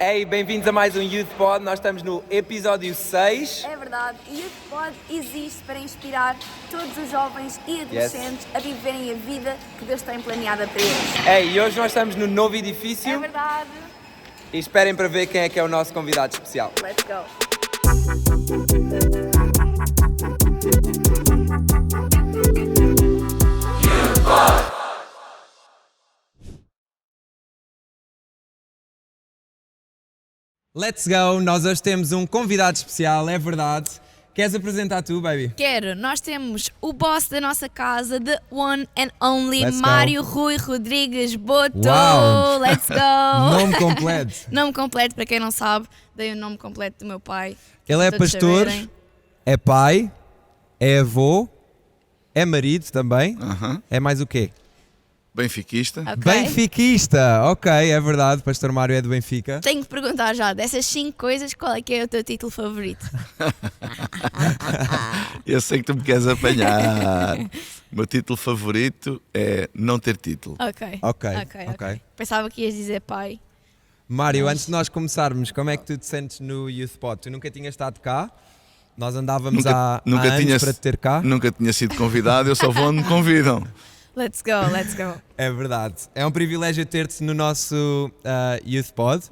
Ei, bem-vindos a mais um Youth Pod. Nós estamos no episódio 6. É verdade, e o Youth Pod existe para inspirar todos os jovens e adolescentes a viverem a vida que Deus tem planeada para eles. Ei, e hoje nós estamos no novo edifício É verdade. e esperem para ver quem é o nosso convidado especial. Let's go. Let's go, nós hoje temos um convidado especial, é verdade. Queres apresentar tu, baby? Quero, nós temos o boss da nossa casa, the one and only Let's go. Mário Rui Rodrigues Boto. Uau. Let's go! Nome completo. Nome completo, para quem não sabe, dei o nome completo do meu pai. Ele é Todos pastor, saberem. é pai, é avô, é marido também. Aham. É mais o quê? Benfiquista. Ok. Benfiquista, ok, é verdade, pastor Mário é do Benfica. Tenho que perguntar já, dessas 5 coisas, qual é que é o teu título favorito? Eu sei que tu me queres apanhar. O meu título favorito é não ter título. Ok. Ok. Pensava que ias dizer pai. Mário, antes de nós começarmos, como é que tu te sentes no Youth Pod? Tu nunca tinhas estado cá? Nós andávamos há anos para te ter cá? Nunca tinha sido convidado, eu só vou onde me convidam. Let's go, let's go. É verdade. É um privilégio ter-te no nosso Youth Pod.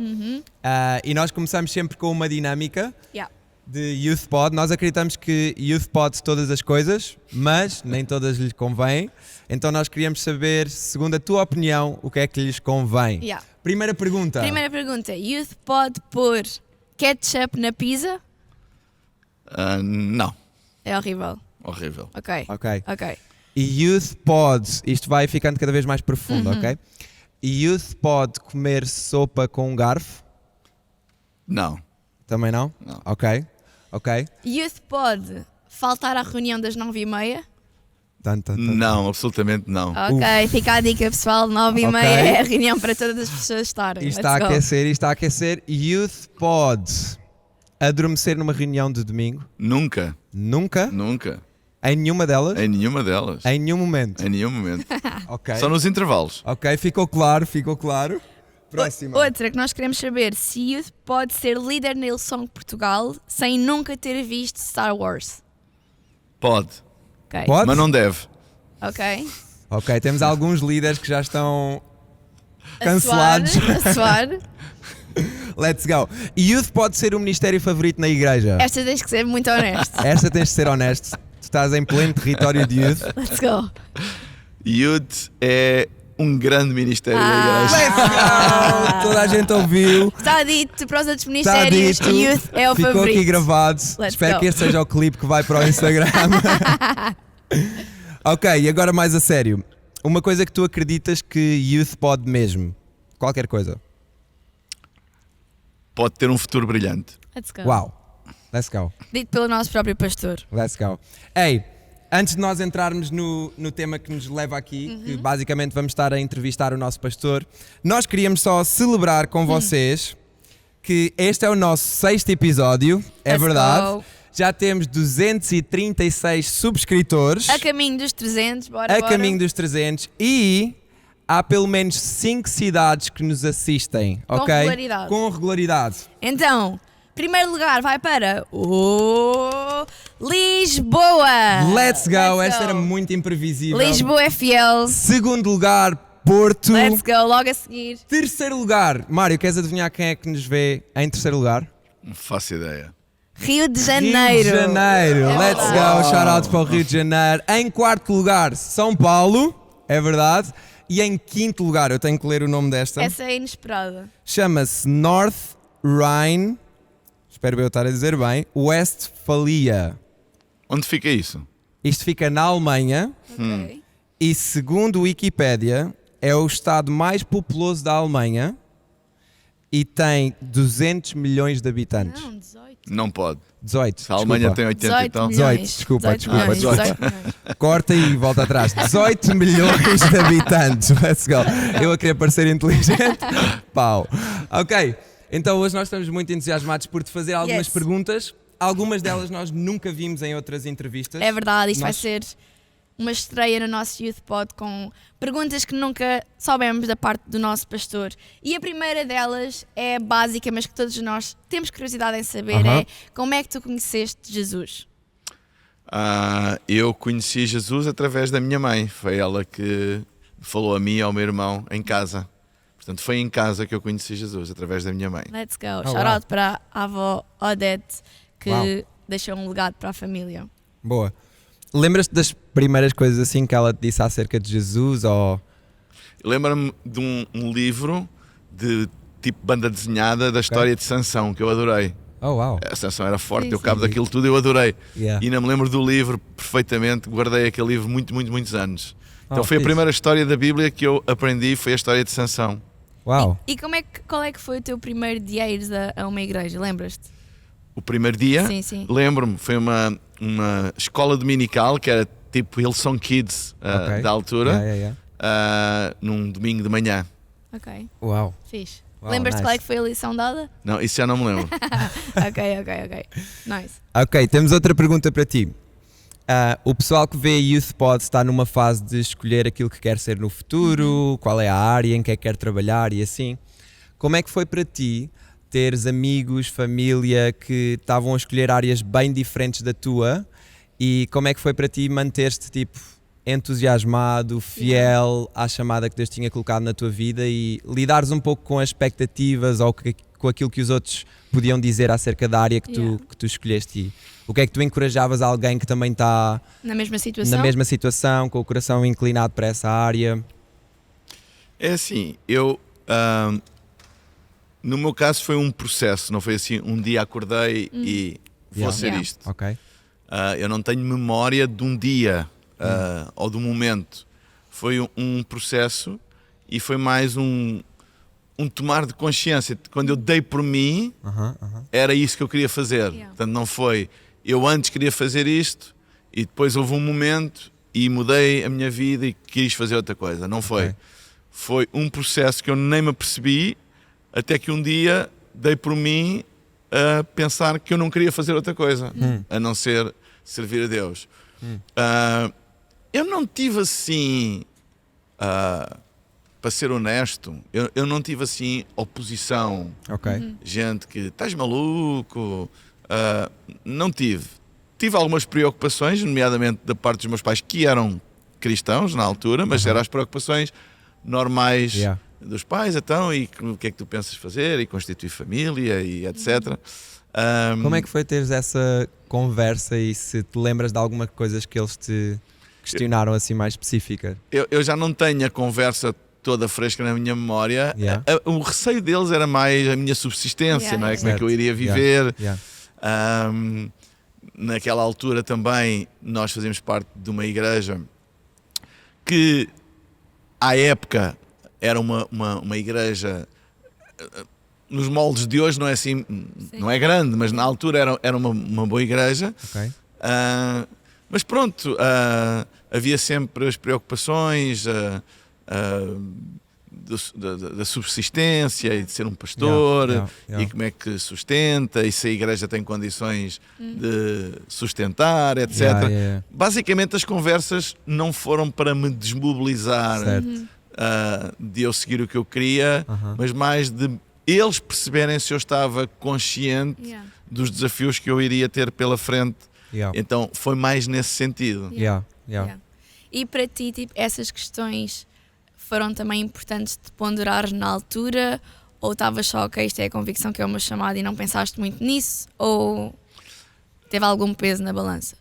E nós começamos sempre com uma dinâmica Yeah. de Youth Pod. Nós acreditamos que Youth pode todas as coisas, mas nem todas lhes convêm. Então nós queríamos saber, segundo a tua opinião, o que é que lhes convém. Yeah. Primeira pergunta. Primeira pergunta, Youth pode pôr ketchup na pizza? Não, É horrível. horrível. Ok. Ok. E Youth pode, isto vai ficando cada vez mais profundo, ok? E Youth pode comer sopa com um garfo? Não. Também não? Não. Ok. Youth pode faltar à reunião das 9h30? Não, absolutamente não. Ok, fica a dica pessoal, 9h30 Ok. é a reunião para todas as pessoas estarem. Isto Let's está a aquecer. Youth pode adormecer numa reunião de domingo? Nunca, Nunca? nunca. Em nenhuma delas? Em nenhuma delas. Em nenhum momento? Em nenhum momento. Ok. Só nos intervalos. Ok, ficou claro. Próxima. Outra que nós queremos saber, se Youth pode ser líder na Hillsong Portugal sem nunca ter visto Star Wars. Pode, Ok. Pode? mas não deve. Ok. Ok, temos alguns líderes que já estão A cancelados. suar. Let's go. E Youth pode ser o ministério favorito na igreja? Esta tens que ser muito honesto. Esta tens de ser honesto. Tu estás em pleno território de Youth. Let's go. Youth é um grande ministério da igreja. Let's go! Toda a gente ouviu. Está dito para os outros Está ministérios, dito. Youth é o Ficou favorito. aqui gravado. Let's Espero go. que este seja o clipe que vai para o Instagram. Ok, e agora mais a sério. Uma coisa que tu acreditas que Youth pode mesmo? Qualquer coisa. Pode ter um futuro brilhante. Let's go. Uau. Let's go. Dito pelo nosso próprio pastor. Let's go. Ei, antes de nós entrarmos no tema que nos leva aqui, que basicamente vamos estar a entrevistar o nosso pastor, nós queríamos só celebrar com vocês que este é o nosso 6º episódio, é Let's verdade. go. Já temos 236 subscritores A caminho dos 300, bora. a caminho dos 300 e há pelo menos 5 cidades que nos assistem, Com ok? regularidade. Com regularidade. Então, primeiro lugar vai para o Lisboa. Let's go, Let's esta go. era muito imprevisível. Lisboa é fiel. Segundo lugar, Porto. Let's go, logo a seguir. Terceiro lugar, Mário, queres adivinhar quem é que nos vê em terceiro lugar? Não faço ideia. Rio de Janeiro. Rio de Janeiro, É let's verdade. go, shout out para o Rio de Janeiro. Em quarto lugar, São Paulo, é verdade. E em quinto lugar, eu tenho que ler o nome desta, Essa é inesperada. chama-se North Rhine, espero eu estar a dizer bem, Westphalia. Onde fica isso? Isto fica na Alemanha Ok. e segundo o Wikipédia é o estado mais populoso da Alemanha e tem 200 milhões de habitantes. Não, 18. Não pode. 18, Se a Alemanha desculpa. tem 80 e 18 tal. milhões. 18, desculpa, 18 milhões, 18 milhões. Corta e volta atrás. 18 milhões de habitantes. Let's go. Eu a querer parecer inteligente. Pau. Ok. Então hoje nós estamos muito entusiasmados por te fazer algumas Yes. perguntas. Algumas delas nós nunca vimos em outras entrevistas. É verdade, isto vai Nós- ser uma estreia no nosso Youth Pod com perguntas que nunca soubemos da parte do nosso pastor. E a primeira delas é básica, mas que todos nós temos curiosidade em saber, é como é que tu conheceste Jesus? Eu conheci Jesus através da minha mãe. Foi ela que falou a mim e ao meu irmão em casa. Portanto, foi em casa que eu conheci Jesus, através da minha mãe. Let's go. Shout out para a avó Odete, que deixou um legado para a família. Boa. Lembras-te das primeiras coisas assim que ela te disse acerca de Jesus? Ou... Lembro-me de um livro de tipo banda desenhada da história de Sansão, que eu adorei. Oh, uau. A Sansão era forte, Sim, deu cabo daquilo tudo, eu adorei. Yeah. E ainda me lembro do livro perfeitamente, guardei aquele livro muitos anos. Então foi a fixe. primeira história da Bíblia que eu aprendi, foi a história de Sansão. Uau. E qual é que foi o teu primeiro dia a ires a uma igreja? Lembras-te? O primeiro dia, Sim, sim. lembro-me, foi uma escola dominical que era tipo Hillsong Kids Ok. da altura, Yeah. num domingo de manhã. Ok, Uau. fixe. Uau, Lembras-te nice. qual é que foi a lição dada? Não, isso já não me lembro. Ok. Nice. Ok, temos outra pergunta para ti. O pessoal que vê Youth Pod está numa fase de escolher aquilo que quer ser no futuro, qual é a área em que é que quer trabalhar e assim. Como é que foi para ti teres amigos, família que estavam a escolher áreas bem diferentes da tua, e como é que foi para ti manter-te tipo entusiasmado, fiel à chamada que Deus tinha colocado na tua vida e lidares um pouco com as expectativas ou com aquilo que os outros podiam dizer acerca da área que tu escolheste? E o que é que tu encorajavas alguém que também está Na mesma situação? na mesma situação, com o coração inclinado para essa área? É assim, no meu caso foi um processo, não foi assim, um dia acordei e vou ser isto. Ok. Eu não tenho memória de um dia ou de um momento. Foi um processo e foi mais um tomar de consciência. Quando eu dei por mim, era isso que eu queria fazer. Portanto, não foi, eu antes queria fazer isto e depois houve um momento e mudei a minha vida e quis fazer outra coisa. Não foi. Ok. Foi um processo que eu nem me apercebi até que um dia dei por mim a pensar que eu não queria fazer outra coisa, a não ser servir a Deus. Eu não tive assim, para ser honesto, eu não tive assim oposição. Ok. Gente que estás maluco. Não tive. Tive algumas preocupações, nomeadamente da parte dos meus pais, que eram cristãos na altura, mas eram as preocupações normais dos pais, então, e o que é que tu pensas fazer, e constituir família, e etc. Como é que foi teres essa conversa e se te lembras de alguma coisa que eles te questionaram assim mais específica? Eu já não tenho a conversa toda fresca na minha memória. O receio deles era mais a minha subsistência, não é? Como é que eu iria viver. Naquela altura também nós fazíamos parte de uma igreja que à época era uma igreja, nos moldes de hoje não é assim, não é grande, mas na altura era uma boa igreja. Ok. Mas pronto, havia sempre as preocupações da subsistência e de ser um pastor e como é que sustenta e se a igreja tem condições de sustentar, etc. Basicamente as conversas não foram para me desmobilizar de eu seguir o que eu queria, mas mais de eles perceberem se eu estava consciente dos desafios que eu iria ter pela frente. Então foi mais nesse sentido. E para ti, tipo, essas questões foram também importantes de ponderares na altura, ou estavas só, ok, isto é a convicção que é uma chamada e não pensaste muito nisso, ou teve algum peso na balança?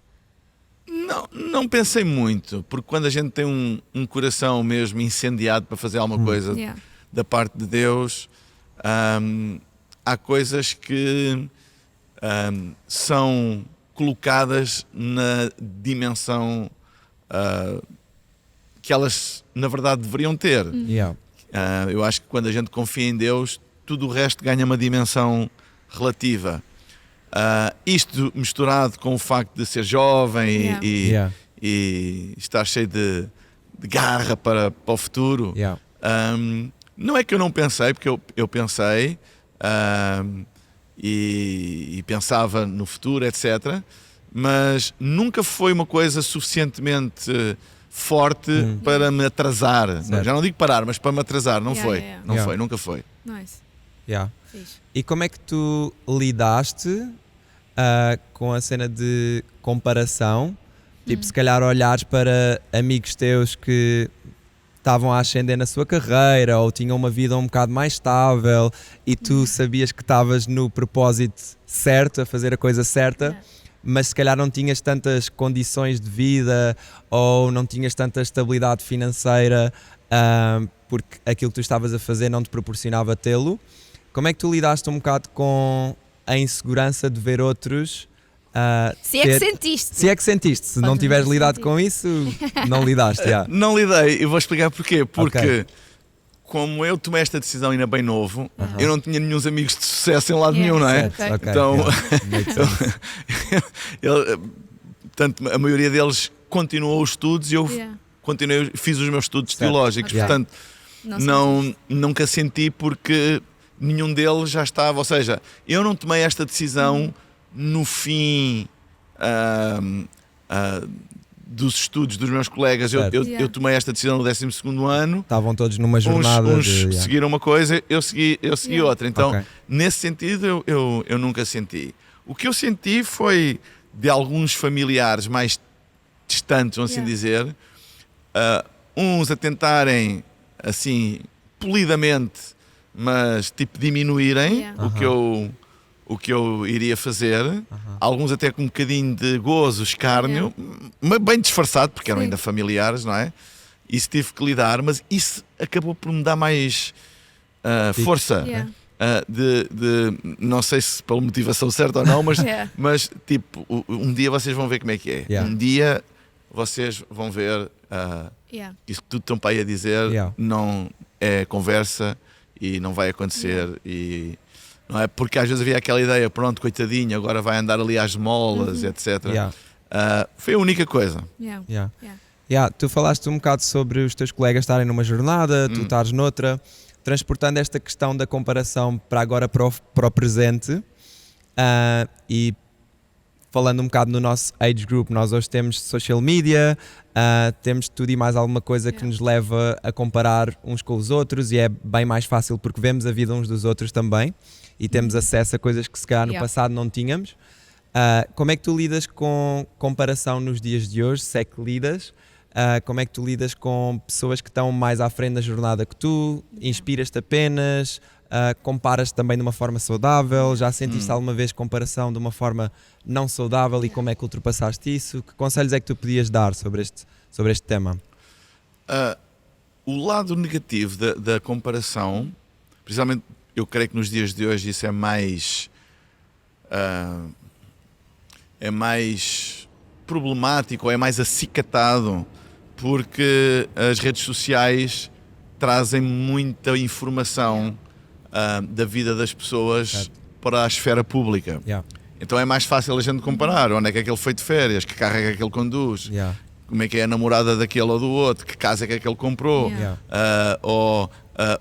Não pensei muito, porque quando a gente tem um coração mesmo incendiado para fazer alguma coisa da parte de Deus, há coisas que são colocadas na dimensão que elas na verdade deveriam ter. Eu acho que quando a gente confia em Deus, tudo o resto ganha uma dimensão relativa. Isto misturado com o facto de ser jovem e estar cheio de garra para o futuro, não é que eu não pensei, porque eu pensei e pensava no futuro, etc. mas nunca foi uma coisa suficientemente forte para me atrasar. Já não digo parar, mas para me atrasar. Não foi. Não foi, nunca foi. Nice. Fixe. E como é que tu lidaste com a cena de comparação? Tipo, se calhar olhares para amigos teus que estavam a ascender na sua carreira ou tinham uma vida um bocado mais estável e tu sabias que estavas no propósito certo, a fazer a coisa certa, mas se calhar não tinhas tantas condições de vida ou não tinhas tanta estabilidade financeira porque aquilo que tu estavas a fazer não te proporcionava tê-lo. Como é que tu lidaste um bocado com a insegurança de ver outros? Se é que sentiste. Se não tiveres lidado com isso, não lidaste. Não lidei, eu vou explicar porquê. Porque como eu tomei esta decisão ainda bem novo, eu não tinha nenhum amigos de sucesso em lado nenhum, não é? Então, portanto, a maioria deles continuou os estudos e eu fiz os meus estudos teológicos. Portanto, nunca senti porque nenhum deles já estava. Ou seja, eu não tomei esta decisão no fim dos estudos dos meus colegas. Eu tomei esta decisão no 12º ano. Estavam todos numa jornada. Uns seguiram uma coisa, eu segui outra. Então, nesse sentido, eu nunca senti. O que eu senti foi de alguns familiares mais distantes, vamos assim dizer, uns a tentarem, assim, polidamente, mas tipo diminuírem o que eu iria fazer, alguns até com um bocadinho de gozo, escárnio, mas bem disfarçado, porque eram ainda familiares, não é? Isso tive que lidar, mas isso acabou por me dar mais força. Não sei se pela motivação certa ou não, mas tipo, um dia vocês vão ver como é que é. Um dia vocês vão ver isso que tudo estão para aí a dizer não é conversa e não vai acontecer. E não é? Porque às vezes havia aquela ideia, pronto, coitadinho, agora vai andar ali às molas, etc. Foi a única coisa. Tu falaste um bocado sobre os teus colegas estarem numa jornada, tu estares noutra, transportando esta questão da comparação para agora para o presente e falando um bocado no nosso age group. Nós hoje temos social media, temos tudo e mais alguma coisa que nos leva a comparar uns com os outros, e é bem mais fácil porque vemos a vida uns dos outros também e temos acesso a coisas que se calhar no passado não tínhamos. Como é que tu lidas com comparação nos dias de hoje, se é que lidas? Como é que tu lidas com pessoas que estão mais à frente da jornada que tu? Inspiras-te apenas? Comparas-te também de uma forma saudável? Já sentiste alguma vez comparação de uma forma não saudável e como é que ultrapassaste isso? Que conselhos é que tu podias dar sobre este tema? O lado negativo da comparação, principalmente eu creio que nos dias de hoje isso é mais problemático, ou é mais acicatado, porque as redes sociais trazem muita informação da vida das pessoas para a esfera pública. Então é mais fácil a gente comparar onde é que ele foi de férias, que carro é que ele conduz, como é que é a namorada daquele ou do outro, que casa é que ele comprou, ou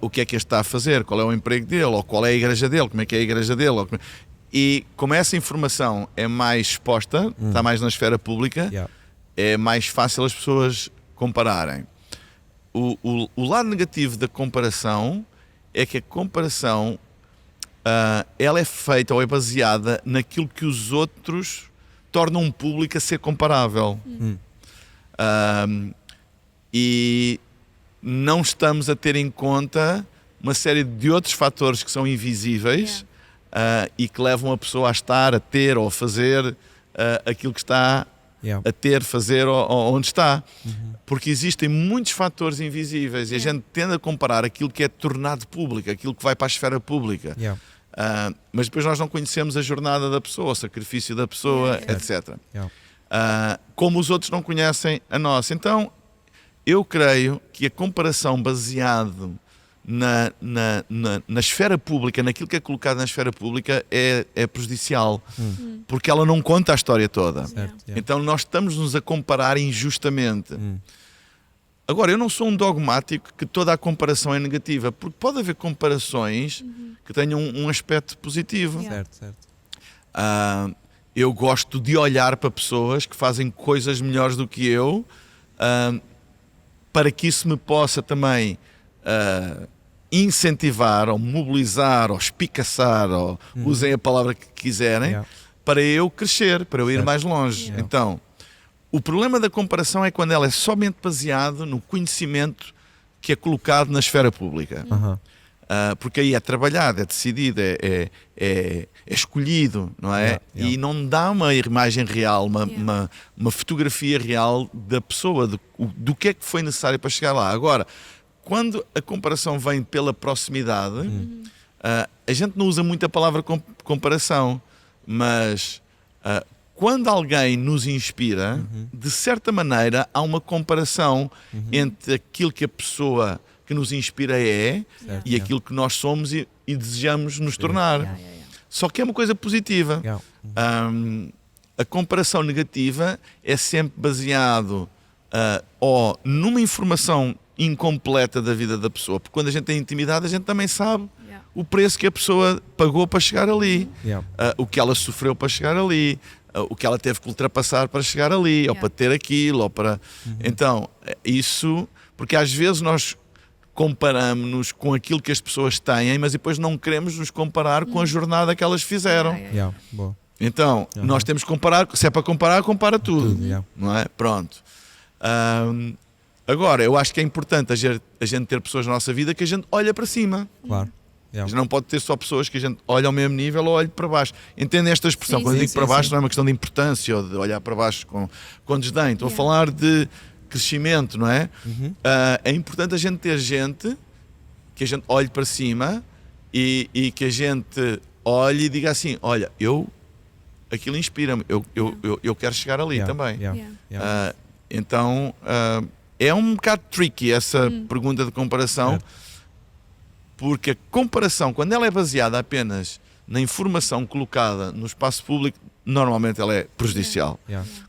o que é que ele está a fazer, qual é o emprego dele, ou qual é a igreja dele, como é que é a igreja dele. E como essa informação é mais exposta, está mais na esfera pública, é mais fácil as pessoas compararem. O lado negativo da comparação é que a comparação ela é feita ou é baseada naquilo que os outros tornam um público a ser comparável. E não estamos a ter em conta uma série de outros fatores que são invisíveis e que levam a pessoa a estar, a ter ou a fazer aquilo que está a ter, fazer ou onde está. Porque existem muitos fatores invisíveis e a gente tende a comparar aquilo que é tornado público, aquilo que vai para a esfera pública. Mas depois nós não conhecemos a jornada da pessoa, o sacrifício da pessoa, etc. Como os outros não conhecem a nossa. Então, eu creio que a comparação baseada na esfera pública, naquilo que é colocado na esfera pública, é prejudicial, porque ela não conta a história toda. Então nós estamos-nos a comparar injustamente. Agora, eu não sou um dogmático que toda a comparação é negativa, porque pode haver comparações que tenham um aspecto positivo. eu gosto de olhar para pessoas que fazem coisas melhores do que eu, para que isso me possa também incentivar, ou mobilizar, ou espicaçar, ou usem a palavra que quiserem, para eu crescer, para eu ir mais longe. Então, o problema da comparação é quando ela é somente baseada no conhecimento que é colocado na esfera pública. Porque aí é trabalhado, é decidido, é escolhido, não é? E não dá uma imagem real, uma fotografia real da pessoa, do que é que foi necessário para chegar lá. Agora, quando a comparação vem pela proximidade, a gente não usa muito a palavra comparação, mas quando alguém nos inspira, de certa maneira há uma comparação entre aquilo que a pessoa que nos inspira e aquilo que nós somos e desejamos nos tornar. Só que é uma coisa positiva. A comparação negativa é sempre baseado ou numa informação incompleta da vida da pessoa, porque quando a gente tem intimidade a gente também sabe o preço que a pessoa pagou para chegar ali, o que ela sofreu para chegar ali, o que ela teve que ultrapassar para chegar ali, ou para ter aquilo, ou para... Então, isso... Porque às vezes nós comparamos-nos com aquilo que as pessoas têm, mas depois não queremos nos comparar com a jornada que elas fizeram. Então, nós temos que comparar, se é para comparar, compara tudo. Não é? Pronto. Agora, eu acho que é importante a gente ter pessoas na nossa vida que a gente olha para cima. Claro. A gente não pode ter só pessoas que a gente olha ao mesmo nível ou olha para baixo. Entendem esta expressão? Quando eu digo para baixo, não é uma questão de importância ou de olhar para baixo com desdém. Estou a falar de crescimento, não é? É importante a gente ter gente que a gente olhe para cima e que a gente olhe e diga assim, olha, aquilo inspira-me, eu quero chegar ali também. Então, é um bocado tricky essa pergunta de comparação, porque a comparação, quando ela é baseada apenas na informação colocada no espaço público, normalmente ela é prejudicial.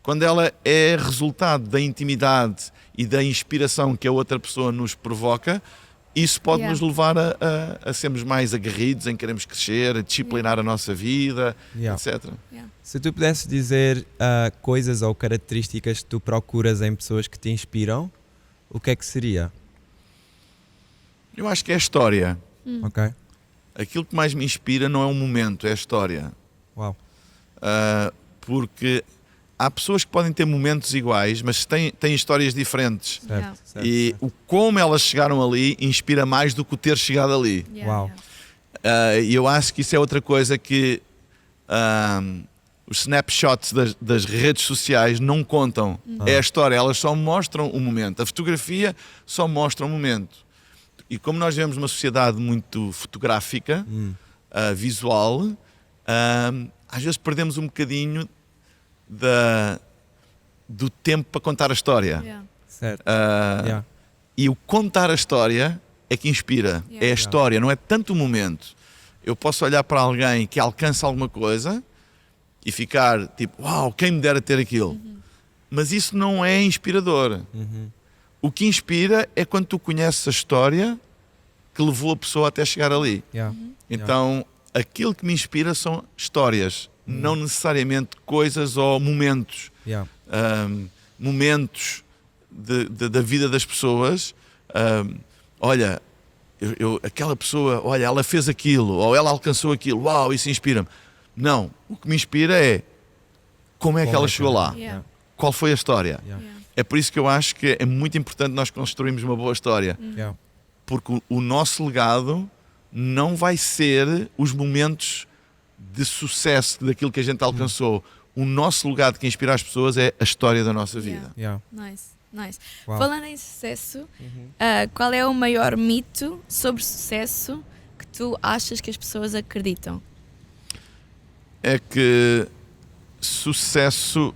Quando ela é resultado da intimidade e da inspiração que a outra pessoa nos provoca, isso pode nos levar a sermos mais aguerridos em queremos crescer, a disciplinar a nossa vida, etc. Se tu pudesses dizer coisas ou características que tu procuras em pessoas que te inspiram, o que é que seria? Eu acho que é a história. Ok. Aquilo que mais me inspira não é um momento, é a história. Uau. Porque há pessoas que podem ter momentos iguais, mas têm histórias diferentes. Certo. E o como elas chegaram ali inspira mais do que o ter chegado ali. Uau. E eu acho que isso é outra coisa que os snapshots das redes sociais não contam. É a história, elas só mostram o momento. A fotografia só mostra o momento. E como nós vivemos uma sociedade muito fotográfica, visual, às vezes perdemos um bocadinho do tempo para contar a história. Certo. E o contar a história é que inspira. É a história, não é tanto o momento. Eu posso olhar para alguém que alcança alguma coisa e ficar tipo, uau, quem me dera ter aquilo. Mas isso não é inspirador. O que inspira é quando tu conheces a história que levou a pessoa até chegar ali. Então, aquilo que me inspira são histórias, não necessariamente coisas ou momentos. Momentos da vida das pessoas. Olha, aquela pessoa, olha, ela fez aquilo, ou ela alcançou aquilo, uau, isso inspira-me. Não, o que me inspira é como é que ela chegou lá. Qual foi a história? É por isso que eu acho que é muito importante nós construirmos uma boa história. Porque o nosso legado não vai ser os momentos de sucesso daquilo que a gente alcançou. O nosso legado que inspira as pessoas é a história da nossa vida. Nice. Falando em sucesso, qual é o maior mito sobre sucesso que tu achas que as pessoas acreditam? É que sucesso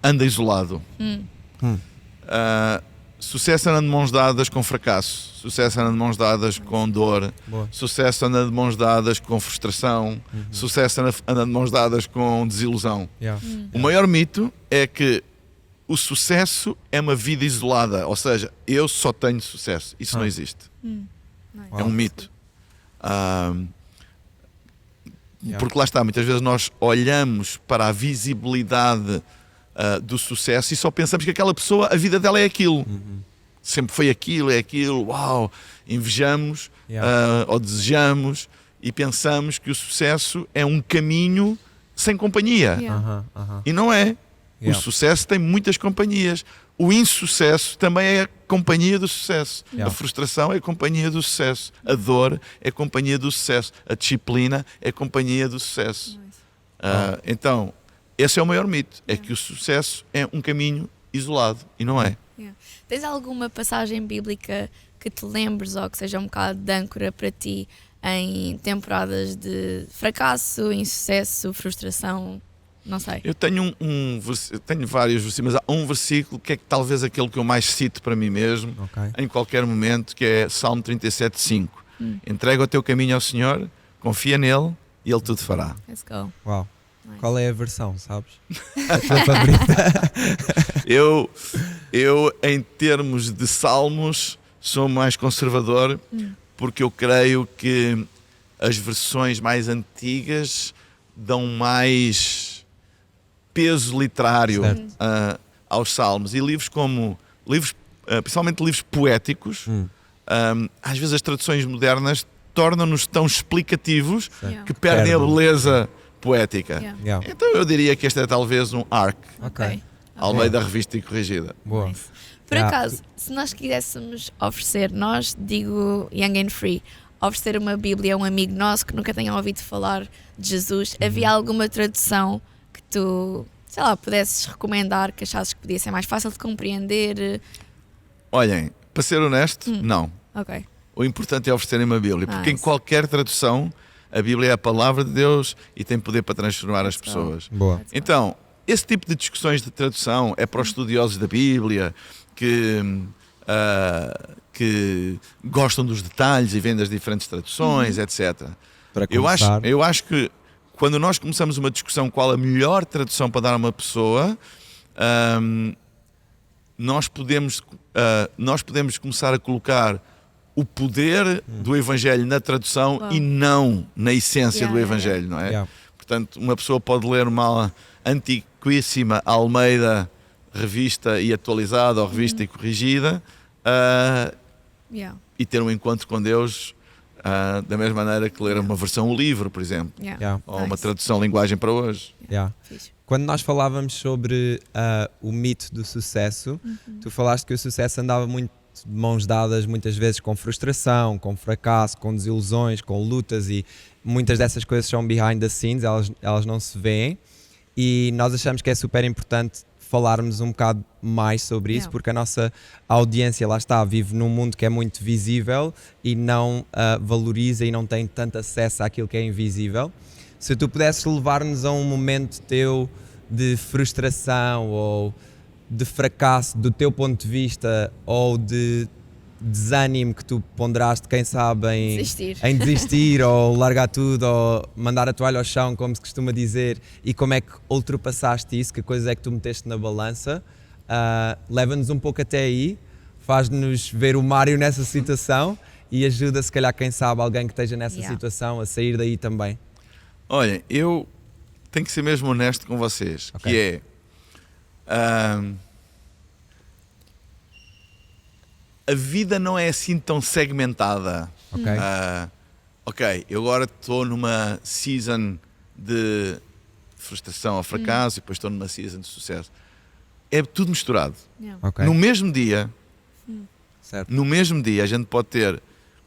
anda isolado. Sucesso anda de mãos dadas com fracasso. Sucesso anda de mãos dadas com dor. Sucesso anda de mãos dadas com frustração. Sucesso anda de mãos dadas com desilusão. O maior mito é que o sucesso é uma vida isolada. Ou seja, eu só tenho sucesso. Isso não existe. É um mito. Porque lá está, muitas vezes nós olhamos para a visibilidade do sucesso e só pensamos que aquela pessoa, a vida dela é aquilo. Sempre foi aquilo, é aquilo, uau! Invejamos ou desejamos e pensamos que o sucesso é um caminho sem companhia. E não é. O sucesso tem muitas companhias. O insucesso também é a companhia do sucesso. A frustração é a companhia do sucesso. A dor é a companhia do sucesso. A disciplina é a companhia do sucesso. Então, esse é o maior mito. É que o sucesso é um caminho isolado. E não é. Tens alguma passagem bíblica que te lembres ou que seja um bocado de âncora para ti em temporadas de fracasso, insucesso, frustração? Não sei. Eu tenho tenho vários versículos, mas há um versículo que é talvez aquele que eu mais cito para mim mesmo, em qualquer momento, que é Salmo 37:5. Entrega o teu caminho ao Senhor, confia nele e ele tudo fará. Let's go. Uau. Nice. Qual é a versão, sabes? A tua favorita? Eu, em termos de salmos, sou mais conservador, porque eu creio que as versões mais antigas dão mais peso literário aos salmos. E livros principalmente livros poéticos, às vezes as traduções modernas tornam-nos tão explicativos que perdem a beleza poética. Então eu diria que este é talvez um ARC. Almeida Revista e Corrigida. Boa. Nice. Por acaso, se nós quiséssemos oferecer, nós, digo Young and Free, oferecer uma Bíblia a um amigo nosso que nunca tenha ouvido falar de Jesus, havia alguma tradução que tu, sei lá, pudesses recomendar, que achasses que podia ser mais fácil de compreender? Olhem, para ser honesto, não. O importante é oferecerem uma Bíblia, porque em qualquer tradução a Bíblia é a palavra de Deus e tem poder para transformar as pessoas. Boa. Então, esse tipo de discussões de tradução é para os estudiosos da Bíblia que gostam dos detalhes e veem das diferentes traduções, etc. Eu acho que quando nós começamos uma discussão qual a melhor tradução para dar a uma pessoa, nós podemos começar a colocar o poder do Evangelho na tradução e não na essência do Evangelho, não é? Portanto, uma pessoa pode ler uma antiquíssima Almeida Revista e Atualizada ou Revista e Corrigida e ter um encontro com Deus da mesma maneira que ler uma versão livre, por exemplo, ou uma tradução linguagem para hoje. Quando nós falávamos sobre o mito do sucesso, tu falaste que o sucesso andava muito de mãos dadas muitas vezes com frustração, com fracasso, com desilusões, com lutas, e muitas dessas coisas são behind the scenes, elas não se veem, e nós achamos que é super importante falarmos um bocado mais sobre isso, porque a nossa audiência, lá está, vive num mundo que é muito visível e não valoriza e não tem tanto acesso àquilo que é invisível. Se tu pudesses levar-nos a um momento teu de frustração ou de fracasso do teu ponto de vista, ou de desânimo que tu ponderaste, quem sabe, em desistir ou largar tudo ou mandar a toalha ao chão, como se costuma dizer, e como é que ultrapassaste isso, que coisa é que tu meteste na balança, leva-nos um pouco até aí, faz-nos ver o Mário nessa situação e ajuda, se calhar, quem sabe, alguém que esteja nessa situação a sair daí também. Olhem, eu tenho que ser mesmo honesto com vocês, que é a vida não é assim tão segmentada. Eu agora estou numa season de frustração ou fracasso e depois estou numa season de sucesso. É tudo misturado. No mesmo dia, no mesmo dia a gente pode ter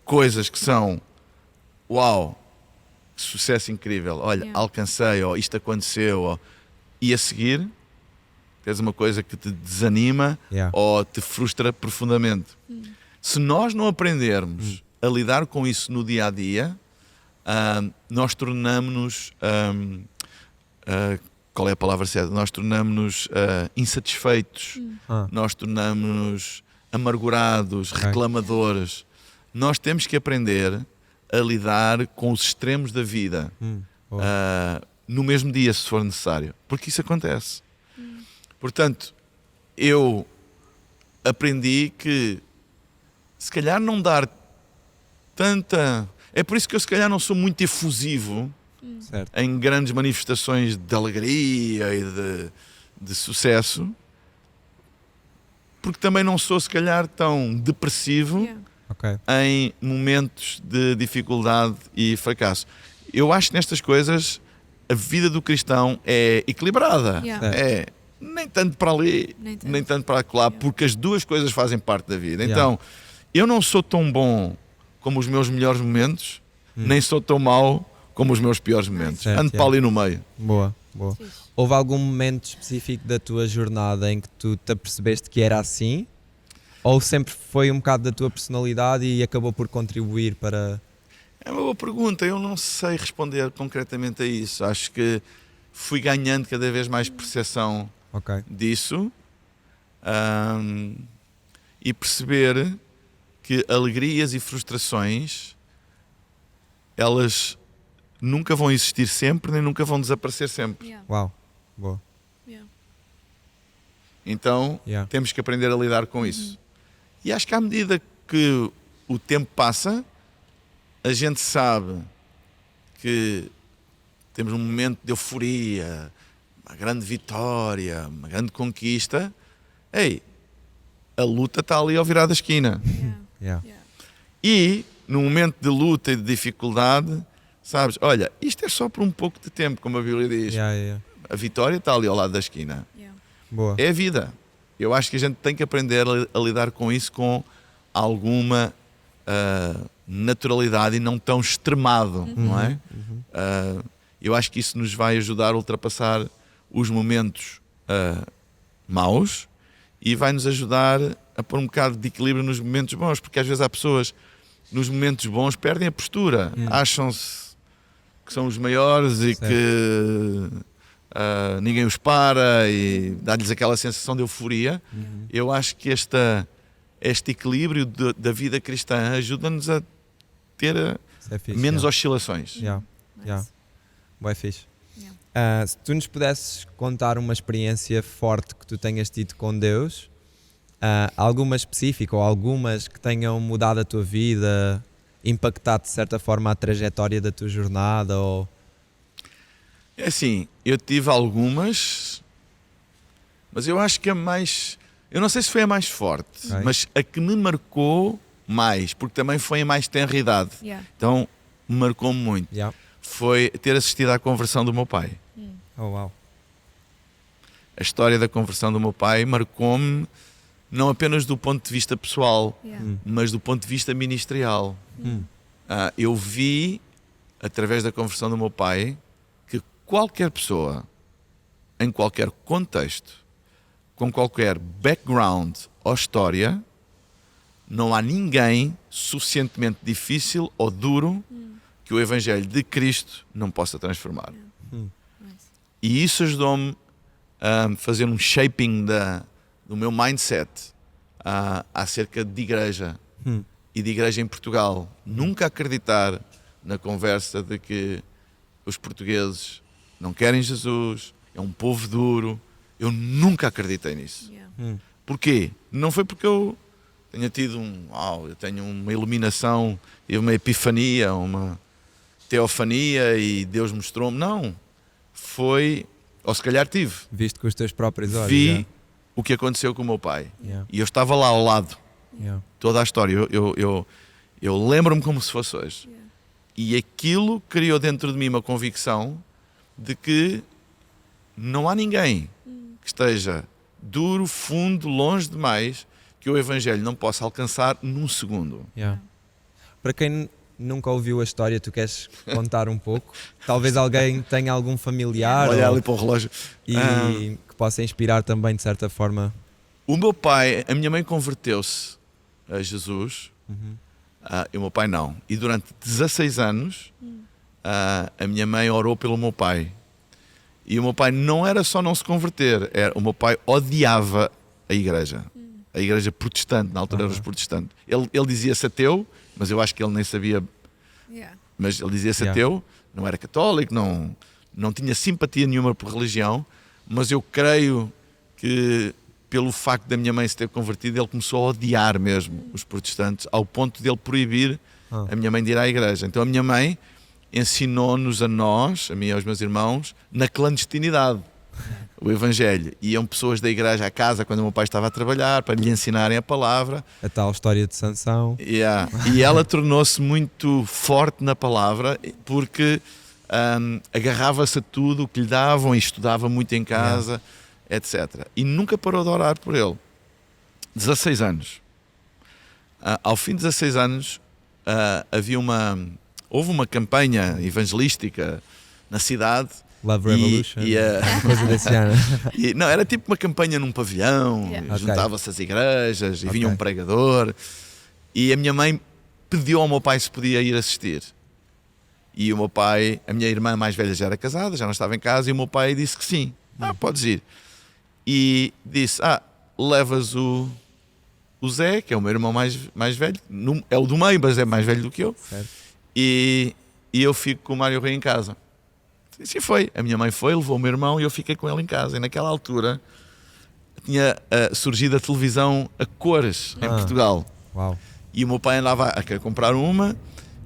coisas que são uau, sucesso incrível, olha, alcancei, ou isto aconteceu, e a seguir tens uma coisa que te desanima ou te frustra profundamente. Se nós não aprendermos a lidar com isso no dia a dia, nós tornamos-nos qual é a palavra certa? Nós tornamos-nos insatisfeitos, nós tornamos-nos amargurados, reclamadores. Nós temos que aprender a lidar com os extremos da vida no mesmo dia, se for necessário, porque isso acontece. Portanto, eu aprendi que se calhar não dar tanta... É por isso que eu se calhar não sou muito efusivo Certo. em grandes manifestações de alegria e de sucesso, porque também não sou, se calhar, tão depressivo Okay. em momentos de dificuldade e fracasso. Eu acho que nestas coisas a vida do cristão é equilibrada. É nem tanto para ali, nem tanto para lá, porque as duas coisas fazem parte da vida. Então, eu não sou tão bom como os meus melhores momentos, nem sou tão mau como os meus piores momentos. Ando para ali no meio. Boa. Houve algum momento específico da tua jornada em que tu te apercebeste que era assim? Ou sempre foi um bocado da tua personalidade e acabou por contribuir para... É uma boa pergunta, eu não sei responder concretamente a isso. Acho que fui ganhando cada vez mais percepção disso, e perceber que alegrias e frustrações, elas nunca vão existir sempre, nem nunca vão desaparecer sempre. Uau, boa. Então temos que aprender a lidar com isso. E acho que à medida que o tempo passa, a gente sabe que temos um momento de euforia, uma grande vitória, uma grande conquista. A luta está ali ao virar da esquina. E num momento de luta e de dificuldade, sabes, olha, isto é só por um pouco de tempo, como a Bíblia diz. A vitória está ali ao lado da esquina. Boa. É a vida. Eu acho que a gente tem que aprender a lidar com isso com alguma naturalidade e não tão extremado, não é? Eu acho que isso nos vai ajudar a ultrapassar os momentos maus e vai nos ajudar a pôr um bocado de equilíbrio nos momentos bons, porque às vezes há pessoas nos momentos bons perdem a postura, acham-se que são os maiores e que ninguém os para e dá-lhes aquela sensação de euforia. Eu acho que este equilíbrio da vida cristã ajuda-nos a ter menos oscilações. Bué fixe. Se tu nos pudesses contar uma experiência forte que tu tenhas tido com Deus, alguma específica ou algumas que tenham mudado a tua vida, impactado de certa forma a trajetória da tua jornada ou... É assim, eu tive algumas, mas eu acho que a mais... Eu não sei se foi a mais forte, mas a que me marcou mais, porque também foi a mais tenra idade. Então, me marcou muito. Foi ter assistido à conversão do meu pai. A história da conversão do meu pai marcou-me não apenas do ponto de vista pessoal, mas do ponto de vista ministerial. Eu vi, através da conversão do meu pai, qualquer pessoa, em qualquer contexto, com qualquer background ou história, não há ninguém suficientemente difícil ou duro que o Evangelho de Cristo não possa transformar. E isso ajudou-me a fazer um shaping do meu mindset acerca de igreja e de igreja em Portugal. Nunca acreditar na conversa de que os portugueses não querem Jesus, é um povo duro. Eu nunca acreditei nisso. Porquê? Não foi porque eu tenha tido eu tenho uma iluminação e uma epifania, uma teofania e Deus mostrou-me. Não. Foi, ou se calhar tive. Viste com os teus próprios olhos. Vi o que aconteceu com o meu pai. E eu estava lá ao lado. Toda a história. Eu lembro-me como se fosse hoje. E aquilo criou dentro de mim uma convicção de que não há ninguém que esteja duro, fundo, longe demais, que o Evangelho não possa alcançar num segundo. Para quem nunca ouviu a história, tu queres contar um pouco? Talvez alguém tenha algum familiar olha ali para o relógio e que possa inspirar também de certa forma. O meu pai, a minha mãe converteu-se a Jesus, e o meu pai não. E durante 16 anos a minha mãe orou pelo meu pai. E o meu pai não era só não se converter, o meu pai odiava a igreja protestante, na altura eram os protestantes. Ele dizia-se ateu, mas eu acho que ele nem sabia, mas ele dizia-se ateu, não era católico, não tinha simpatia nenhuma por religião, mas eu creio que pelo facto da minha mãe se ter convertido, ele começou a odiar mesmo os protestantes, ao ponto de ele proibir a minha mãe de ir à igreja. Então a minha mãe, ensinou-nos a nós, a mim e aos meus irmãos, na clandestinidade, o Evangelho. Iam pessoas da igreja à casa quando o meu pai estava a trabalhar para lhe ensinarem a palavra. A tal história de Sansão. E ela tornou-se muito forte na palavra porque agarrava-se a tudo o que lhe davam e estudava muito em casa, etc. E nunca parou de orar por ele. 16 anos. Ao fim de 16 anos, houve uma campanha evangelística na cidade. Love Revolution, coisa desse ano. Não, era tipo uma campanha num pavilhão, juntava-se as igrejas e vinha um pregador. E a minha mãe pediu ao meu pai se podia ir assistir. E o meu pai, a minha irmã mais velha já era casada, já não estava em casa, e o meu pai disse que sim. Podes ir. E disse, levas o Zé, que é o meu irmão mais velho, é o do meio, mas é mais velho do que eu. Certo. E eu fico com o Mário Rui em casa. Assim foi. A minha mãe foi, levou o meu irmão e eu fiquei com ele em casa. E naquela altura tinha surgido a televisão a cores em Portugal. Uau. E o meu pai andava a querer comprar uma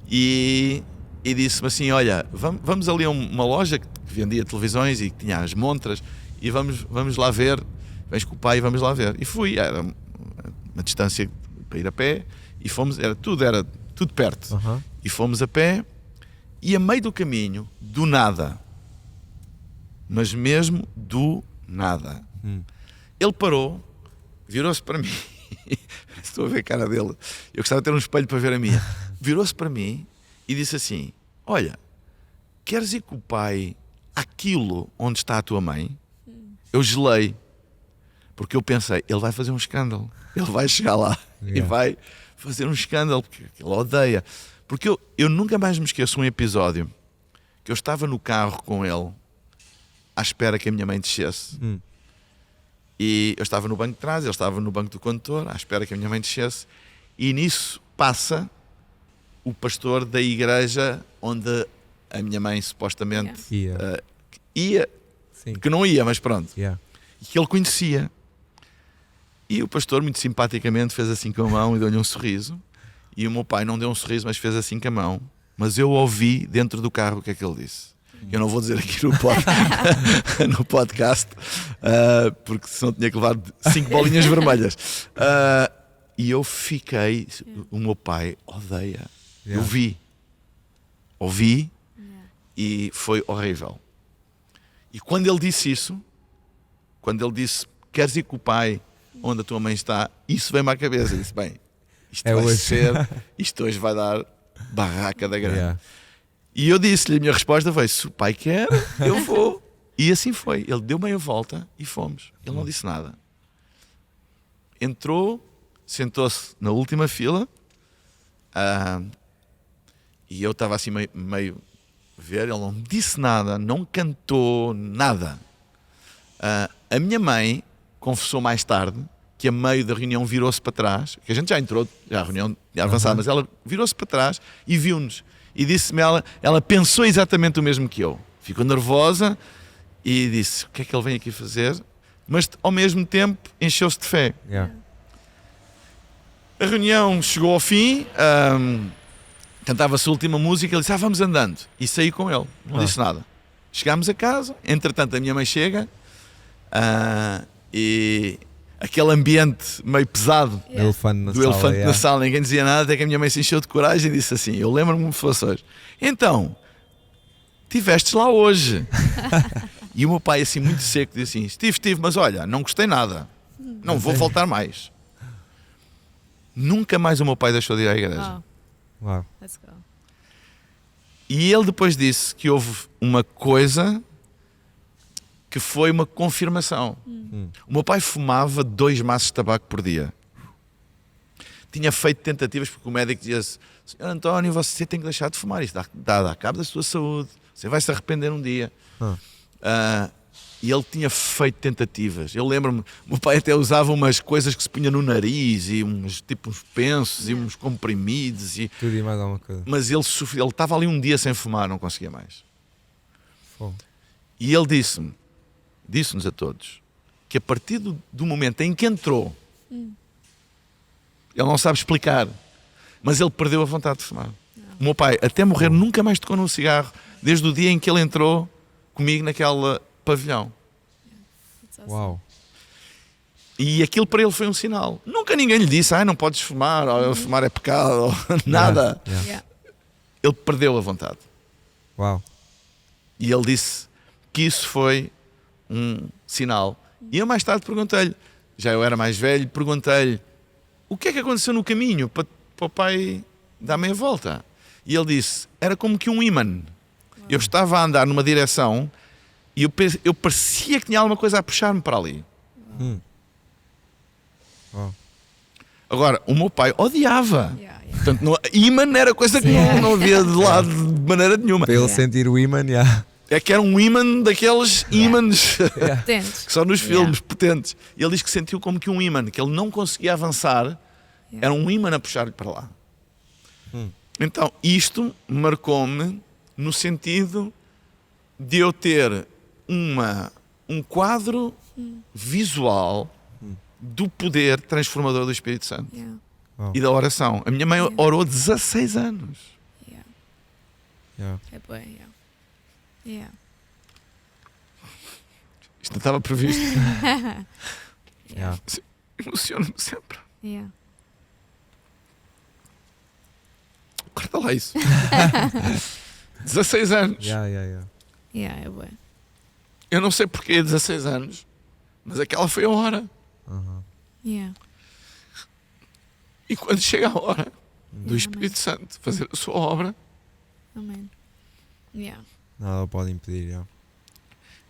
e disse-me assim, olha, vamos ali a uma loja que vendia televisões e que tinha as montras e vamos lá ver. Vens com o pai e vamos lá ver. E fui, era uma distância para ir a pé e fomos, era tudo perto. E fomos a pé e a meio do caminho, do nada, mas mesmo do nada, ele parou, virou-se para mim, estou a ver a cara dele, eu gostava de ter um espelho para ver a minha, virou-se para mim e disse assim, olha, queres ir com o pai àquilo onde está a tua mãe? Eu gelei, porque eu pensei, ele vai fazer um escândalo, ele vai chegar lá e vai fazer um escândalo, porque ele odeia. Porque eu nunca mais me esqueço um episódio que eu estava no carro com ele à espera que a minha mãe descesse. E eu estava no banco de trás, ele estava no banco do condutor à espera que a minha mãe descesse e nisso passa o pastor da igreja onde a minha mãe supostamente ia, que não ia, mas pronto, e que ele conhecia. E o pastor muito simpaticamente fez assim com a mão e deu-lhe um sorriso. E o meu pai não deu um sorriso, mas fez assim com a mão. Mas eu ouvi dentro do carro o que é que ele disse. Eu não vou dizer aqui no podcast, porque senão tinha que levar 5 bolinhas vermelhas. E eu fiquei... O meu pai odeia. Eu ouvi e foi horrível. E quando ele disse isso, quando ele disse, queres ir com o pai onde a tua mãe está, isso veio-me à cabeça. Eu disse, bem... Isto hoje vai dar barraca da grande. E eu disse-lhe, a minha resposta foi, se o pai quer, eu vou. E assim foi. Ele deu meia volta e fomos. Ele não disse nada. Entrou, sentou-se na última fila e eu estava assim meio a ver, ele não disse nada, não cantou nada. A minha mãe confessou mais tarde que a meio da reunião virou-se para trás, que a gente já entrou, já a reunião já avançada, mas ela virou-se para trás e viu-nos. E disse-me, ela pensou exatamente o mesmo que eu. Ficou nervosa e disse, o que é que ele vem aqui fazer? Mas ao mesmo tempo encheu-se de fé. A reunião chegou ao fim, cantava-se a última música, ele disse, vamos andando. E saí com ele, não disse nada. Chegámos a casa, entretanto a minha mãe chega e... aquele ambiente meio pesado do elefante na sala, ninguém dizia nada, até que a minha mãe se encheu de coragem e disse assim, eu lembro-me como fosse hoje, então, estivestes lá hoje. E o meu pai assim muito seco disse assim, estive, mas olha, não gostei nada, não vou voltar mais. Nunca mais o meu pai deixou de ir à igreja. Wow. Let's go. E ele depois disse que houve uma coisa que foi uma confirmação. O meu pai fumava 2 maços de tabaco por dia. Tinha feito tentativas porque o médico dizia-se, Sr. António, você tem que deixar de fumar, isso dá cabo da sua saúde, você vai se arrepender um dia. E ele tinha feito tentativas. Eu lembro-me, o meu pai até usava umas coisas que se punha no nariz e uns pensos e uns comprimidos. Tudo e mais alguma coisa. Mas ele estava ali um dia sem fumar, não conseguia mais. Fogo. E ele disse-nos a todos que a partir do momento em que entrou, ele não sabe explicar, mas ele perdeu a vontade de fumar. O meu pai, até morrer, nunca mais tocou num cigarro, desde o dia em que ele entrou comigo naquele pavilhão. Uau. E aquilo para ele foi um sinal. Nunca ninguém lhe disse, não podes fumar, ou fumar é pecado, ou nada. Ele perdeu a vontade. Uau. E ele disse que isso foi um sinal. E eu mais tarde perguntei-lhe, já eu era mais velho, perguntei-lhe o que é que aconteceu no caminho para o pai dar meia volta. E ele disse, era como que um ímã. Eu estava a andar numa direção e eu parecia que tinha alguma coisa a puxar-me para ali. Agora, o meu pai odiava. Portanto, ímã era coisa que não havia de lado de maneira nenhuma. Para ele sentir o ímã, É que era um ímã daqueles ímãs Potentes. que só nos filmes potentes. E ele diz que sentiu como que um ímã, que ele não conseguia avançar, era um ímã a puxar-lhe para lá. Então, isto marcou-me no sentido de eu ter um quadro visual do poder transformador do Espírito Santo e da oração. A minha mãe orou 16 anos. É bem, Isto não estava previsto. Emociono-me sempre. Corta lá isso. 16 anos. É bem. Eu não sei porquê 16 anos, mas aquela foi a hora. E quando chega a hora do Espírito Santo fazer a sua obra, Amém. nada pode impedir.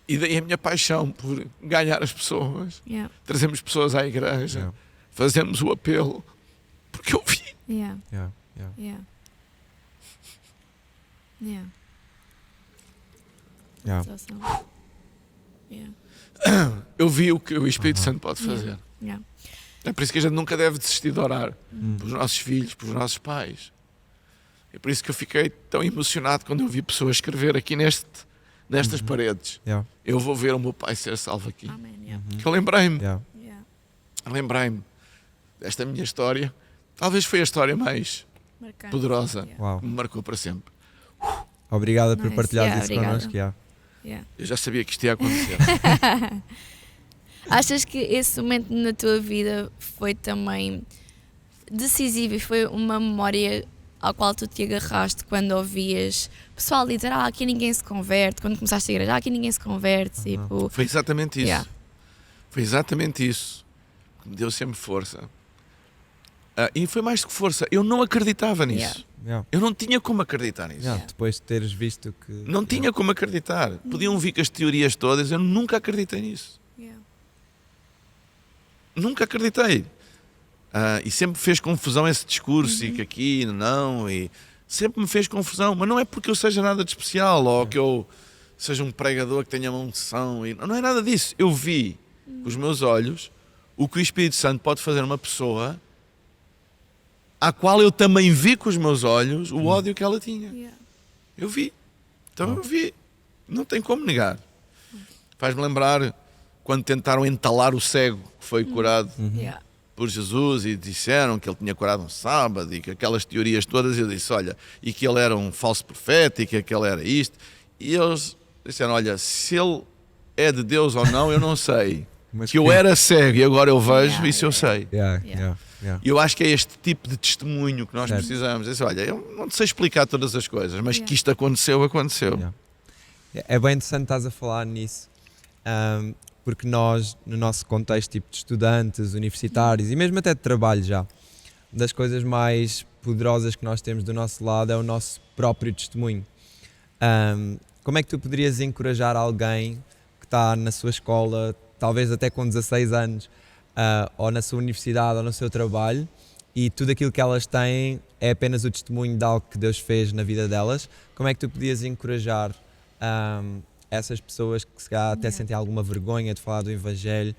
e daí a minha paixão por ganhar as pessoas, trazemos pessoas à igreja, fazemos o apelo, porque eu vi. Eu vi o que o Espírito Santo pode fazer. É por isso que a gente nunca deve desistir de orar pelos nossos filhos, pelos nossos pais. É por isso que eu fiquei tão emocionado quando eu vi pessoas escrever aqui nestas paredes. Eu vou ver o meu pai ser salvo aqui. Que eu lembrei-me desta minha história. Talvez foi a história mais poderosa que me marcou para sempre. Obrigado por partilhar isso connosco. Eu já sabia que isto ia acontecer. Achas que esse momento na tua vida foi também decisivo e foi uma memória ao qual tu te agarraste quando ouvias pessoal dizer aqui ninguém se converte, quando começaste a igreja aqui ninguém se converte? Tipo... Foi exatamente isso. Foi exatamente isso que me deu sempre força. E foi mais do que força, eu não acreditava nisso. Eu não tinha como acreditar nisso. Depois de teres visto que... Não tinha como acreditar. Podiam vir com as teorias todas, eu nunca acreditei nisso. Nunca acreditei. E sempre me fez confusão esse discurso, e que aqui não, e sempre me fez confusão, mas não é porque eu seja nada de especial, ou que eu seja um pregador que tenha uma unção, não é nada disso. Eu vi com os meus olhos o que o Espírito Santo pode fazer a uma pessoa à qual eu também vi com os meus olhos o ódio que ela tinha. Eu vi. Então eu vi. Não tem como negar. Faz-me lembrar quando tentaram entalar o cego que foi curado por Jesus e disseram que ele tinha curado um sábado e que aquelas teorias todas, eu disse, olha, e que ele era um falso profeta e que ele era isto. E eles disseram, olha, se ele é de Deus ou não, eu não sei. Mas que eu era cego e agora eu vejo, isso eu sei. E eu acho que é este tipo de testemunho que nós precisamos. Dizer, olha, eu não sei explicar todas as coisas, mas que isto aconteceu. É bem interessante estás a falar nisso, porque nós, no nosso contexto tipo de estudantes, universitários e mesmo até de trabalho já, das coisas mais poderosas que nós temos do nosso lado é o nosso próprio testemunho. Como é que tu poderias encorajar alguém que está na sua escola, talvez até com 16 anos, ou na sua universidade ou no seu trabalho, e tudo aquilo que elas têm é apenas o testemunho de algo que Deus fez na vida delas? Como é que tu podias encorajar essas pessoas que se calhar até sentem alguma vergonha de falar do Evangelho,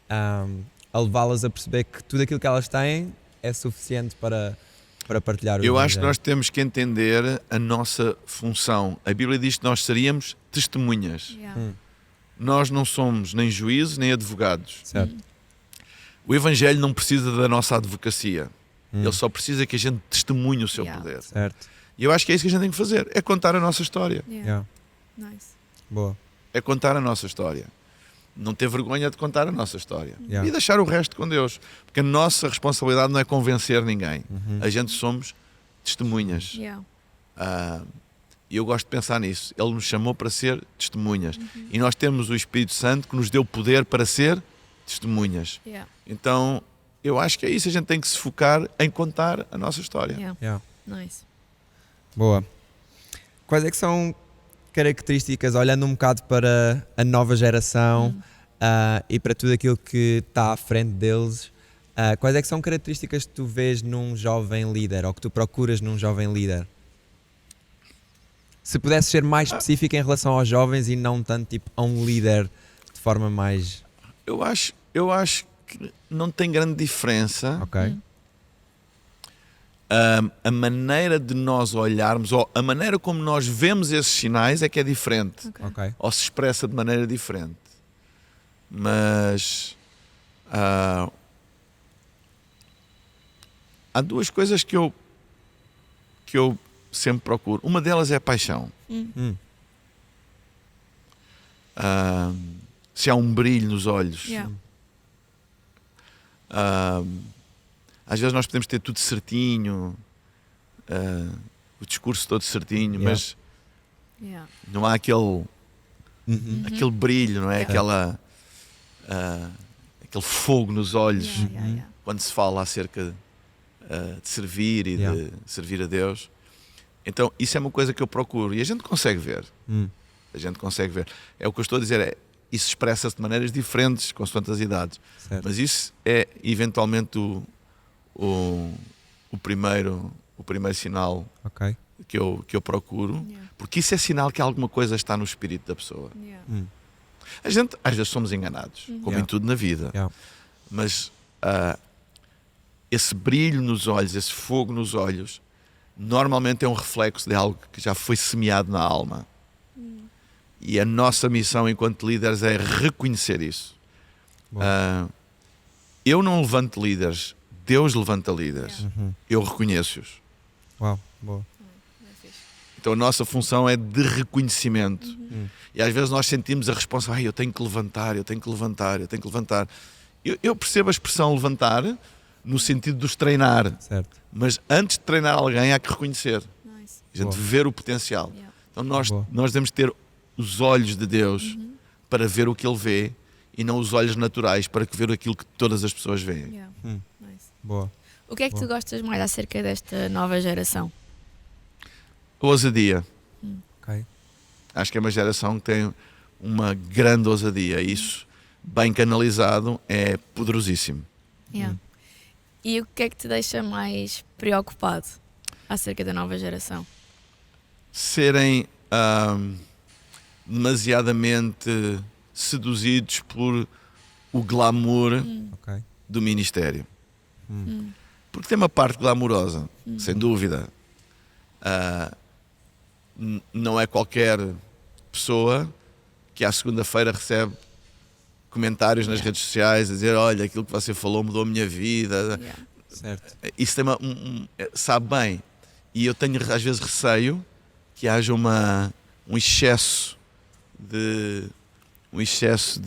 a levá-las a perceber que tudo aquilo que elas têm é suficiente para partilhar o Evangelho? Eu acho que nós temos que entender a nossa função. A Bíblia diz que nós seríamos testemunhas. Nós não somos nem juízes nem advogados. Certo. O Evangelho não precisa da nossa advocacia. Ele só precisa que a gente testemunhe o seu poder. Certo. E eu acho que é isso que a gente tem que fazer, é contar a nossa história. Yeah. Nice. Boa. É contar a nossa história. Não ter vergonha de contar a nossa história. Yeah. E deixar o resto com Deus. Porque a nossa responsabilidade não é convencer ninguém. A gente somos testemunhas. Yeah. E eu gosto de pensar nisso. Ele nos chamou para ser testemunhas. E nós temos o Espírito Santo que nos deu poder para ser testemunhas. Yeah. Então, eu acho que é isso. A gente tem que se focar em contar a nossa história. Yeah. Yeah. Nice. Boa. Quais é que são características, olhando um bocado para a nova geração e para tudo aquilo que está à frente deles, quais é que são características que tu vês num jovem líder ou que tu procuras num jovem líder? Se pudesse ser mais específico em relação aos jovens e não tanto tipo a um líder de forma mais... Eu acho que não tem grande diferença. Ok. A maneira de nós olharmos, ou a maneira como nós vemos esses sinais é que é diferente. Ok. Ou se expressa de maneira diferente. Mas há duas coisas que eu sempre procuro. Uma delas é a paixão. Se há um brilho nos olhos. Yeah. Às vezes nós podemos ter tudo certinho, o discurso todo certinho, mas Yeah. não há aquele brilho, não é? Aquele fogo nos olhos Yeah. quando se fala acerca de servir e de servir a Deus. Então isso é uma coisa que eu procuro e a gente consegue ver. A gente consegue ver. É o que eu estou a dizer, isso expressa-se de maneiras diferentes consoante as idades. Certo. Mas isso é eventualmente o primeiro sinal Ok. que eu procuro, Yeah. porque isso é sinal que alguma coisa está no espírito da pessoa. Yeah. A gente às vezes somos enganados, como Yeah. em tudo na vida, Yeah. mas esse brilho nos olhos, esse fogo nos olhos, normalmente é um reflexo de algo que já foi semeado na alma. E a nossa missão enquanto líderes é reconhecer isso. Eu não levanto líderes, Deus levanta líderes. Eu reconheço-os. Uau, boa. Então a nossa função é de reconhecimento. E às vezes nós sentimos a resposta, eu tenho que levantar. Eu percebo a expressão levantar no sentido de os treinar. Certo. Mas antes de treinar alguém há que reconhecer. Nice. A gente Boa. ver o potencial. Yeah. Então Boa. nós devemos ter os olhos de Deus para ver o que Ele vê e não os olhos naturais para ver aquilo que todas as pessoas veem. Yeah. Nice. Boa. O que é que tu gostas mais acerca desta nova geração? Ousadia. Ok. Acho que é uma geração que tem uma grande ousadia. Isso, bem canalizado, é poderosíssimo. Yeah. E o que é que te deixa mais preocupado acerca da nova geração? Serem demasiadamente seduzidos por o glamour Ok. do ministério. Porque tem uma parte glamourosa, sem dúvida. Não é qualquer pessoa que à segunda-feira recebe comentários nas redes sociais a dizer, olha, aquilo que você falou mudou a minha vida. Yeah. Certo. Isso tem sabe bem. E eu tenho às vezes receio que haja um excesso de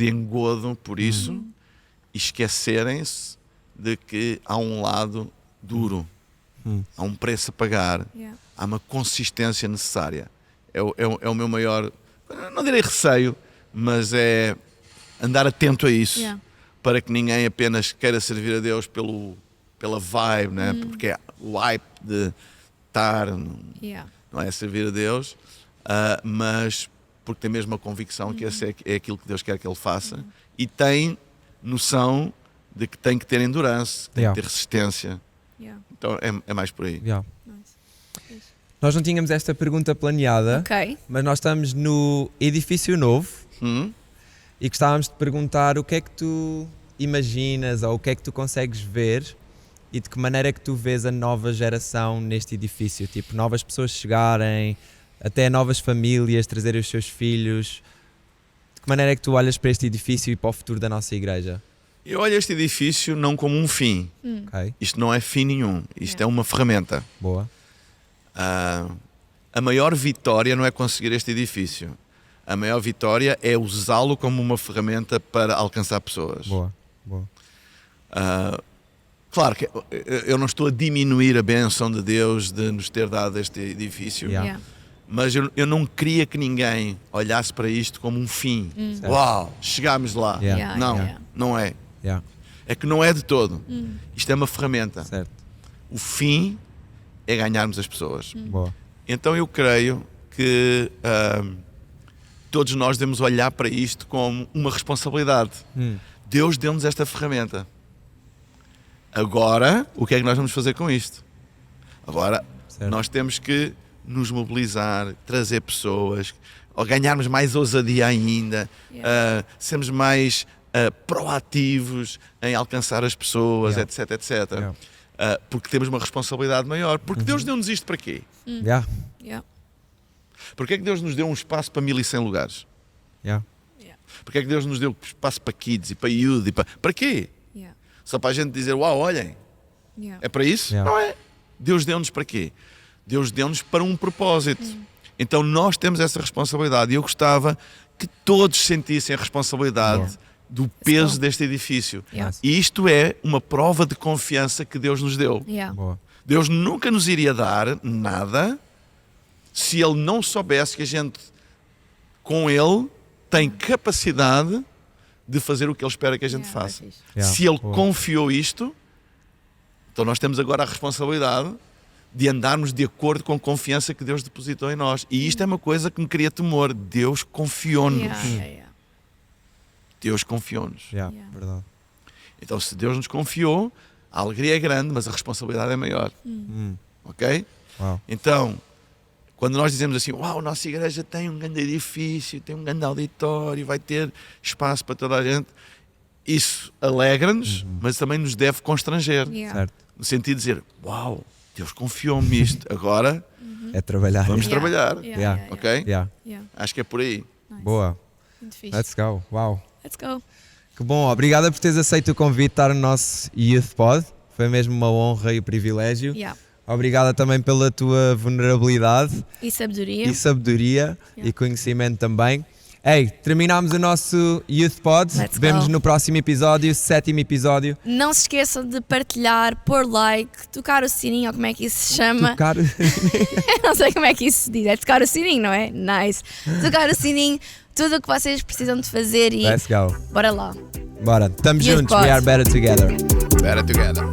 engodo por isso e esquecerem-se de que há um lado duro, há um preço a pagar, Yeah. há uma consistência necessária. É o meu maior, não direi receio, mas é andar atento a isso, Yeah. para que ninguém apenas queira servir a Deus pela vibe, né? Porque é o hype de estar, Yeah. não é servir a Deus, mas porque tem mesmo a convicção que esse é aquilo que Deus quer que ele faça e tem noção de que tem que ter endurance, tem que ter resistência. Yeah. Então é mais por aí. Yeah. Nice. Nós não tínhamos esta pergunta planeada, Ok. mas nós estamos no edifício novo e gostávamos de perguntar o que é que tu imaginas ou o que é que tu consegues ver e de que maneira é que tu vês a nova geração neste edifício, tipo novas pessoas chegarem, até novas famílias trazerem os seus filhos. De que maneira é que tu olhas para este edifício e para o futuro da nossa igreja? Eu olho este edifício não como um fim. Ok, Isto não é fim nenhum. Isto é uma ferramenta. boa. A maior vitória não é conseguir este edifício. A maior vitória é usá-lo como uma ferramenta para alcançar pessoas. Boa. Claro que eu não estou a diminuir a bênção de Deus de nos ter dado este edifício, mas eu não queria que ninguém olhasse para isto como um fim. Uau, chegámos lá. Não é. É que não é de todo. Isto é uma ferramenta. Certo. O fim é ganharmos as pessoas. Boa. Então eu creio que todos nós devemos olhar para isto como uma responsabilidade. Deus deu-nos esta ferramenta. Agora, o que é que nós vamos fazer com isto? Agora, nós temos que nos mobilizar, trazer pessoas, ou ganharmos mais ousadia ainda, sermos mais proativos em alcançar as pessoas, etc. Porque temos uma responsabilidade maior. Porque Deus deu-nos isto para quê? Porque é que Deus nos deu um espaço para 1100 lugares? Porque é que Deus nos deu espaço para kids e para youth? Para quê? Só para a gente dizer, uau, olhem, é para isso? Não é. Deus deu-nos para quê? Deus deu-nos para um propósito. Então nós temos essa responsabilidade e eu gostava que todos sentissem a responsabilidade do peso deste edifício. E isto é uma prova de confiança que Deus nos deu. Deus nunca nos iria dar nada se Ele não soubesse que a gente, com Ele, tem capacidade de fazer o que Ele espera que a gente faça. Se Ele confiou isto, então nós temos agora a responsabilidade de andarmos de acordo com a confiança que Deus depositou em nós. E isto é uma coisa que me cria temor. Deus confiou-nos. Deus confiou-nos. Verdade. Então, se Deus nos confiou, a alegria é grande, mas a responsabilidade é maior. Ok? Então, quando nós dizemos assim, uau, a nossa igreja tem um grande edifício, tem um grande auditório, vai ter espaço para toda a gente, isso alegra-nos, mas também nos deve constranger. Certo. No sentido de dizer, uau, Deus confiou-me nisto, agora é trabalhar. Vamos trabalhar. Ok? Acho que é por aí. Nice. Boa. Muito fixe. Let's go. Uau. Let's go. Que bom. Obrigada por teres aceito o convite de estar no nosso Youth Pod. Foi mesmo uma honra e um privilégio. Obrigada também pela tua vulnerabilidade e sabedoria e conhecimento também. Ei, terminámos o nosso Youth Pod. Vemo-nos no próximo episódio, 7º episódio. Não se esqueçam de partilhar, pôr like, tocar o sininho, ou como é que isso se chama? Não sei como é que isso se diz. É tocar o sininho, não é? Nice. Tocar o sininho, tudo o que vocês precisam de fazer e... Let's go. Bora lá. Bora. Tamo juntos. We are better together. Better together.